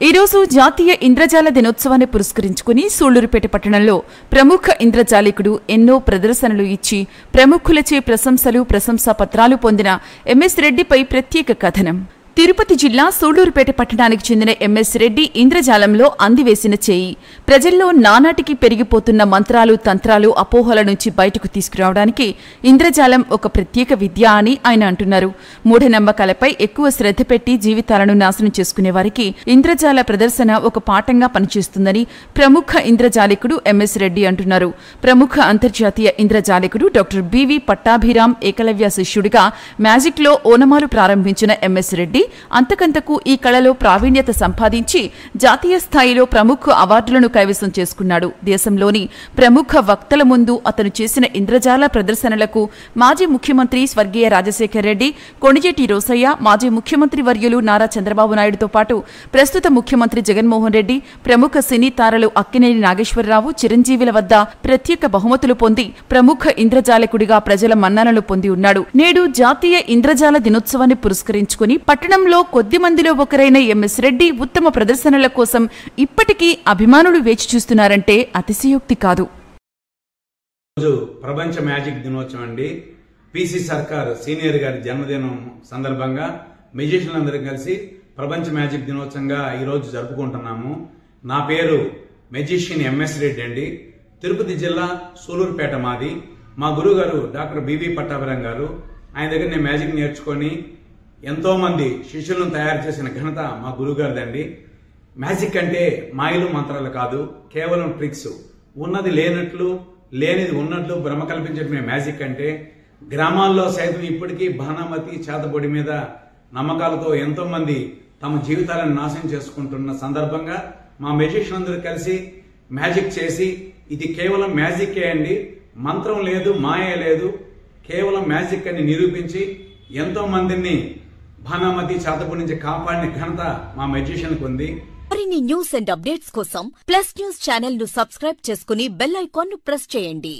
ఈ రోజు జాతీయ ఇంద్రజాల దినోత్సవాన్ని పురస్కరించుకుని సూళ్లూరుపేట పట్టణంలో ప్రముఖ ఇంద్రజాలికుడు ఎన్నో ప్రదర్శనలు ఇచ్చి ప్రముఖులచే ప్రశంసా పత్రాలు పొందిన ఎంఎస్ రెడ్డిపై ప్రత్యేక కథనం. తిరుపతి జిల్లా సూళ్లూరుపేట పట్టణానికి చెందిన ఎంఎస్ రెడ్డి ఇంద్రజాలంలో అందివేసిన చేయి ప్రజల్లో నానాటికి పెరిగిపోతున్న మంత్రాలు, తంత్రాలు, అపోహల నుంచి బయటకు తీసుకురావడానికి ఇంద్రజాలం ఒక ప్రత్యేక విద్య అని ఆయన అంటున్నారు. మూఢనమ్మకాలపై ఎక్కువ శ్రద్ధ పెట్టి జీవితాలను నాశనం చేసుకునే వారికి ఇంద్రజాల ప్రదర్శన ఒక పాఠంగా పనిచేస్తుందని ప్రముఖ ఇంద్రజాలికుడు ఎంఎస్ రెడ్డి అంటున్నారు. ప్రముఖ అంతర్జాతీయ ఇంద్రజాలికుడు డాక్టర్ బివి పట్టాభిరామ్ ఏకలవ్య శిష్యుడిగా మ్యాజిక్ లో ఓనమాలు ప్రారంభించిన ఎంఎస్ రెడ్డి అంతకంతకు ఈ కళలో ప్రావీణ్యత సంపాదించి జాతీయ స్థాయిలో ప్రముఖ అవార్డులను కైవసం చేసుకున్నాడు. దేశంలోని ప్రముఖ వక్తల ముందు అతను చేసిన ఇంద్రజాల ప్రదర్శనలకు మాజీ ముఖ్యమంత్రి స్వర్గీయ రాజశేఖర్ రెడ్డి, కొణిజేటి రోసయ్య, మాజీ ముఖ్యమంత్రి వర్యులు నారా చంద్రబాబు నాయుడుతో పాటు ప్రస్తుత ముఖ్యమంత్రి జగన్మోహన్ రెడ్డి, ప్రముఖ సినీ తారలు అక్కినేని నాగేశ్వరరావు, చిరంజీవిల వద్ద ప్రత్యేక బహుమతులు పొంది ప్రముఖ ఇంద్రజాలకుడిగా ప్రజల మన్ననలు పొంది ఉన్నాడు. నేడు జాతీయ ఇంద్రజాల దినోత్సవాన్ని పురస్కరించుకుని పట్టణంలో కొద్ది మందిలో ఒకరైన ఎంఎస్ రెడ్డి ఉత్తమ ప్రదర్శనల కోసం ఇప్పటికీ అభిమానులు వేచి చూస్తున్నారంటే అతిశయోక్తి కాదు. ప్రపంచ మ్యాజిక్ దినోత్సవం అండి. పిసి సర్కార్ సీనియర్ గారి జన్మదినం సందర్భంగా మెజిషియన్లందరం కలిసి ప్రపంచ మ్యాజిక్ దినోత్సవంగా ఈ రోజు జరుపుకుంటున్నాము. నా పేరు మెజిషియన్ ఎంఎస్ రెడ్డి అండి. తిరుపతి జిల్లా సూళ్లూరుపేట మాది. మా గురువు గారు డాక్టర్ బివి పట్టాభిరామ్ గారు. ఆయన దగ్గర నేను మ్యాజిక్ నేర్చుకొని ఎంతో మంది శిష్యులను తయారు చేసిన ఘనత మా గురువు గారిదండి. మ్యాజిక్ అంటే మాయలు మంత్రాలు కాదు, కేవలం ట్రిక్స్. ఉన్నది లేనట్లు, లేనిది ఉన్నట్లు భ్రమ కల్పించడమే మ్యాజిక్ అంటే. గ్రామాల్లో సైతం ఇప్పటికీ భానామతి, చేతబొడి మీద నమ్మకాలతో ఎంతో మంది తమ జీవితాలను నాశనం చేసుకుంటున్న సందర్భంగా మా మెజిషియన్ అందరూ కలిసి మ్యాజిక్ చేసి, ఇది కేవలం మ్యాజిక్కే అండి, మంత్రం లేదు, మాయ లేదు, కేవలం మ్యాజిక్ అని నిరూపించి ఎంతో మందిని భానామతి, చేతబొడి నుంచి కాపాడిన ఘనత మా మెజిషియన్ కు ఉంది. మరిన్ని న్యూస్ అండ్ అప్డేట్స్ కోసం ప్లస్ న్యూస్ ఛానల్ ను సబ్స్క్రైబ్ చేసుకుని బెల్ ఐకాన్ ను ప్రెస్ చేయండి.